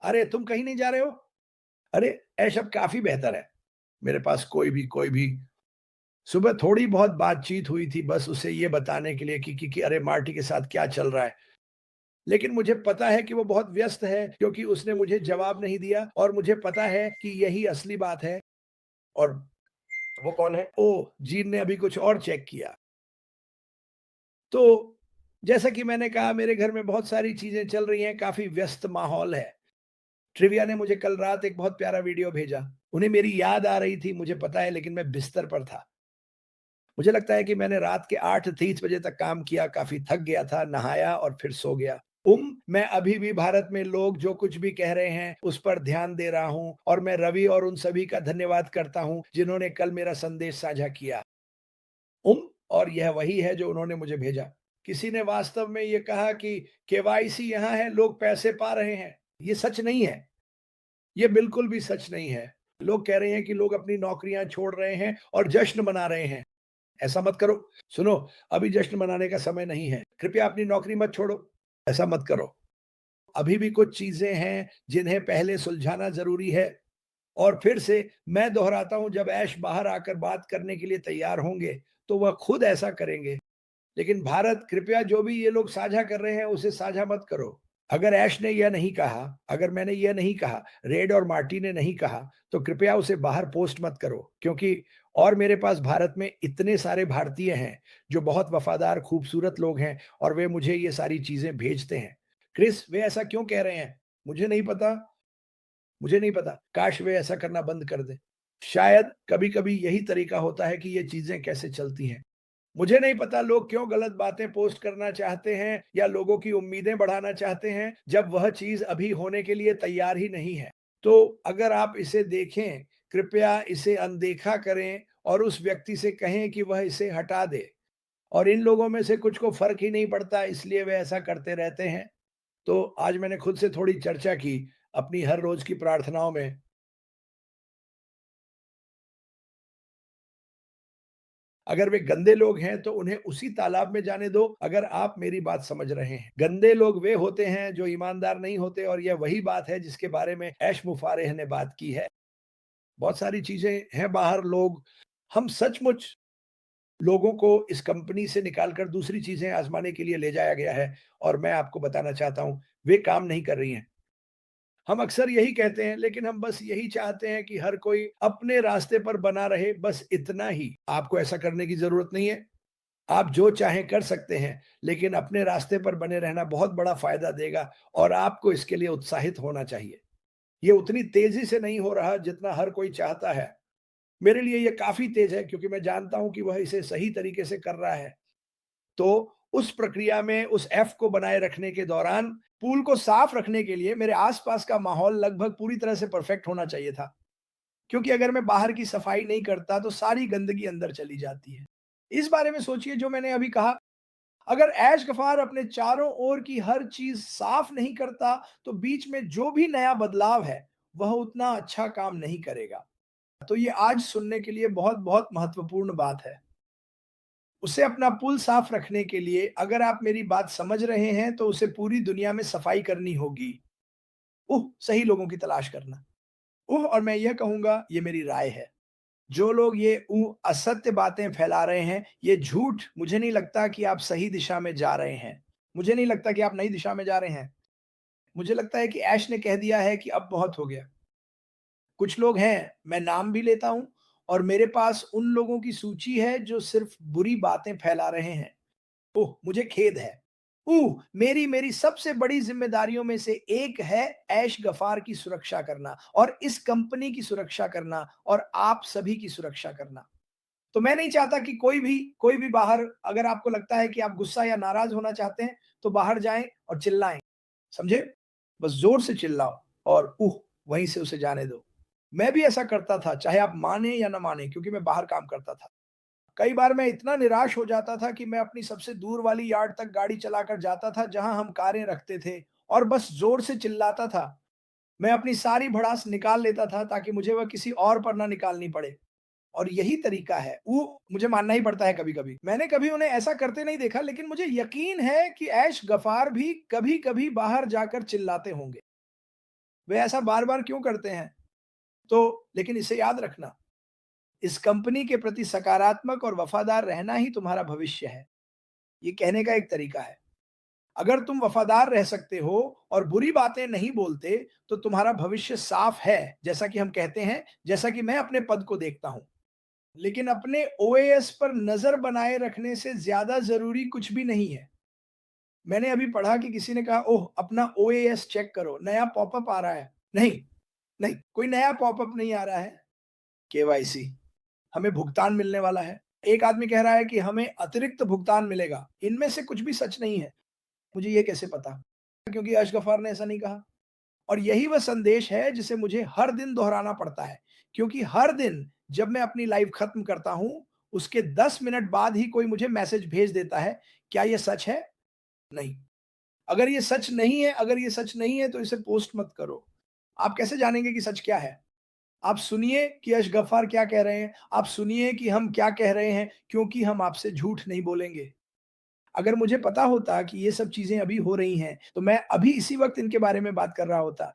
अरे तुम कहीं नहीं जा रहे हो? अरे ऐश अब काफ़ी बेहतर है। मेरे पास कोई भी सुबह थोड़ी बहुत बातचीत हुई थी बस उसे ये बताने के लिए कि अरे मार्टी के साथ क्या चल रहा है। लेकिन मुझे पता है कि वो बहुत व्यस्त है क्योंकि उसने मुझे जवाब नहीं दिया और मुझे पता है कि यही असली बात है। और वो कौन है? ओह! जीन ने अभी कुछ और चेक किया। तो जैसा कि मैंने कहा मेरे घर में बहुत सारी चीज़ें चल रही हैं, काफ़ी व्यस्त माहौल है। ट्रिविया ने मुझे कल रात एक बहुत प्यारा वीडियो भेजा। उन्हें मेरी याद आ रही थी मुझे पता है लेकिन मैं बिस्तर पर था। मुझे लगता है कि मैंने रात के 8:30 बजे तक काम किया, काफ़ी थक गया था, नहाया और फिर सो गया। मैं अभी भी भारत में लोग जो कुछ भी कह रहे हैं, उस पर ध्यान दे रहा हूँ और मैं रवि और उन सभी का धन्यवाद करता हूँ, जिन्होंने कल मेरा संदेश साझा किया। और यह वही है जो उन्होंने मुझे भेजा। किसी ने वास्तव में ये कहा कि केवाईसी यहाँ है, लोग पैसे पा रहे हैं। ये सच नहीं है। ये बिल्कुल भी सच नहीं है। लोग कह रहे हैं कि लोग अपनी नौकरियाँ छोड़ रहे हैं और जश्न मना रहे हैं। ऐसा मत करो। सुनो, अभी जश्न मनाने का समय नहीं है। कृपया अपनी नौकरी मत छोड़ो। ऐसा मत करो। अभी भी कुछ चीज़ें हैं जिन्हें पहले सुलझाना ज़रूरी है। और फिर से मैं दोहराता हूँ जब ऐश बाहर आकर बात करने के लिए तैयार होंगे, तो वह खुद ऐसा करेंगे। लेकिन भारत कृपया जो भी ये लोग साझा कर रहे हैं उसे साझा मत करो। अगर ऐश ने यह नहीं कहा, अगर मैंने यह नहीं कहा, रेड और मार्टी ने नहीं कहा, तो कृपया उसे बाहर पोस्ट मत करो क्योंकि और मेरे पास भारत में इतने सारे भारतीय हैं, जो बहुत वफ़ादार, खूबसूरत लोग हैं और वे मुझे ये सारी चीज़ें भेजते हैं। क्रिस, वे ऐसा क्यों कह रहे हैं? मुझे नहीं पता, मुझे नहीं पता। काश वे ऐसा करना बंद कर दें। शायद कभी-कभी यही तरीका होता है कि ये चीज़ें कैसे चलती हैं। मुझे नहीं पता लोग क्यों गलत बातें पोस्ट करना चाहते हैं या लोगों की उम्मीदें बढ़ाना चाहते हैं, जब वह चीज़ अभी होने के लिए तैयार ही नहीं है। तो अगर आप इसे देखें, कृपया इसे अनदेखा करें और उस व्यक्ति से कहें कि वह इसे हटा दे। और इन लोगों में से कुछ को फ़र्क ही नहीं पड़ता इसलिए वे ऐसा करते रहते हैं। तो आज मैंने खुद से थोड़ी चर्चा की अपनी हर रोज़ की प्रार्थनाओं में। अगर वे गंदे लोग हैं तो उन्हें उसी तालाब में जाने दो अगर आप मेरी बात समझ रहे हैं। गंदे लोग वे होते हैं जो ईमानदार नहीं होते और यह वही बात है जिसके बारे में ऐश मुफारेह ने बात की है। बहुत सारी चीज़ें हैं बाहर लोग हम सचमुच लोगों को इस कंपनी से निकाल कर दूसरी चीज़ें आज़माने के लिए ले जाया गया है और मैं आपको बताना चाहता हूँ, वे काम नहीं कर रही हैं। हम अक्सर यही कहते हैं लेकिन हम बस यही चाहते हैं कि हर कोई अपने रास्ते पर बना रहे, बस इतना ही। आपको ऐसा करने की ज़रूरत नहीं है। आप जो चाहें कर सकते हैं, लेकिन अपने रास्ते पर बने रहना बहुत बड़ा फ़ायदा देगा और आपको इसके लिए उत्साहित होना चाहिए। ये उतनी तेज़ी से नहीं हो रहा जितना हर कोई चाहता है। मेरे लिए ये काफ़ी तेज़ है क्योंकि मैं जानता हूँ कि वह इसे सही तरीके से कर रहा है। तो उस प्रक्रिया में उस एफ को बनाए रखने के दौरान पूल को साफ रखने के लिए मेरे आस-पास का माहौल लगभग पूरी तरह से परफेक्ट होना चाहिए था। क्योंकि अगर मैं बाहर की सफाई नहीं करता तो सारी गंदगी अंदर चली जाती है। इस बारे में सोचिए जो मैंने अभी कहा, अगर ऐश गफ़ार अपने चारों ओर की हर चीज़ साफ नहीं करता, तो बीच में जो भी नया बदलाव है, वह उतना अच्छा काम नहीं करेगा। तो ये आज सुनने के लिए बहुत-बहुत महत्वपूर्ण बात है। उसे अपना पुल साफ रखने के लिए अगर आप मेरी बात समझ रहे हैं, तो उसे पूरी दुनिया में सफाई करनी होगी। सही लोगों की तलाश करना। और मैं यह कहूँगा, ये मेरी राय है। जो लोग ये असत्य बातें फैला रहे हैं, ये झूठ मुझे नहीं लगता कि आप सही दिशा में जा रहे हैं। मुझे नहीं लगता कि आप नई दिशा में जा रहे हैं। मुझे लगता है कि ऐश ने कह दिया है कि अब बहुत हो गया। कुछ लोग हैं, मैं नाम भी लेता हूँ और मेरे पास उन लोगों की सूची है जो सिर्फ़ बुरी बातें फैला रहे हैं। मुझे खेद है। मेरी मेरी सबसे बड़ी ज़िम्मेदारियों में से एक है ऐश गफ़ार की सुरक्षा करना और इस कंपनी की सुरक्षा करना और आप सभी की सुरक्षा करना। तो मैं नहीं चाहता कि कोई भी बाहर अगर आपको लगता है कि आप गुस्सा या नाराज़ होना चाहते हैं, तो बाहर जाएँ और चिल्लाएँ, समझे? बस ज़ोर से चिल्लाओ और वहीं से उसे जाने दो। मैं भी ऐसा करता था, चाहे आप माने या ना माने क्योंकि मैं बाहर काम करता था। कई बार मैं इतना निराश हो जाता था कि मैं अपनी सबसे दूर वाली यार्ड तक गाड़ी चलाकर जाता था जहां हम कारें रखते थे और बस जोर से चिल्लाता था। मैं अपनी सारी भड़ास निकाल लेता था ताकि मुझे वह किसी और पर ना निकालनी पड़े। और यही तरीका है। वो मुझे मानना ही पड़ता है कभी-कभी। मैंने कभी उन्हें ऐसा करते नहीं देखा लेकिन मुझे यकीन है कि ऐश गफ़ार भी कभी-कभी बाहर जाकर चिल्लाते होंगे। वे ऐसा बार-बार क्यों करते हैं? तो लेकिन इसे याद रखना, इस कंपनी के प्रति सकारात्मक और वफ़ादार रहना ही तुम्हारा भविष्य है। ये कहने का एक तरीका है। अगर तुम वफ़ादार रह सकते हो और बुरी बातें नहीं बोलते, तो तुम्हारा भविष्य साफ़ है, जैसा कि हम कहते हैं, जैसा कि मैं अपने पद को देखता हूँ। लेकिन अपने ओएएस पर नज़र बनाए रखने से ज़्यादा ज़रूरी कुछ भी नहीं है। मैंने अभी पढ़ा कि किसी ने कहा, "ओह! अपना ओएएस चेक करो, नया पॉपअप आ रहा है।" नहीं, नहीं, कोई नया पॉपअप नहीं आ रहा है। केवाईसी, हमें भुगतान मिलने वाला है। एक आदमी कह रहा है कि हमें अतिरिक्त भुगतान मिलेगा। इनमें से कुछ भी सच नहीं है। मुझे ये कैसे पता? क्योंकि अर्श गफ़ार ने ऐसा नहीं कहा। और यही वह संदेश है जिसे मुझे हर दिन दोहराना पड़ता है, क्योंकि हर दिन जब मैं अपनी लाइफ खत्म करता हूं, उसके 10 मिनट बाद ही कोई मुझे मैसेज भेज देता है, क्या ये सच है? नहीं। अगर ये सच नहीं है, अगर ये सच नहीं है तो इसे पोस्ट मत करो। आप कैसे जानेंगे कि सच क्या है? आप सुनिए कि अर्श गफ्फार क्या कह रहे हैं, आप सुनिए कि हम क्या कह रहे हैं, क्योंकि हम आपसे झूठ नहीं बोलेंगे। अगर मुझे पता होता कि ये सब चीज़ें अभी हो रही हैं, तो मैं अभी इसी वक़्त इनके बारे में बात कर रहा होता।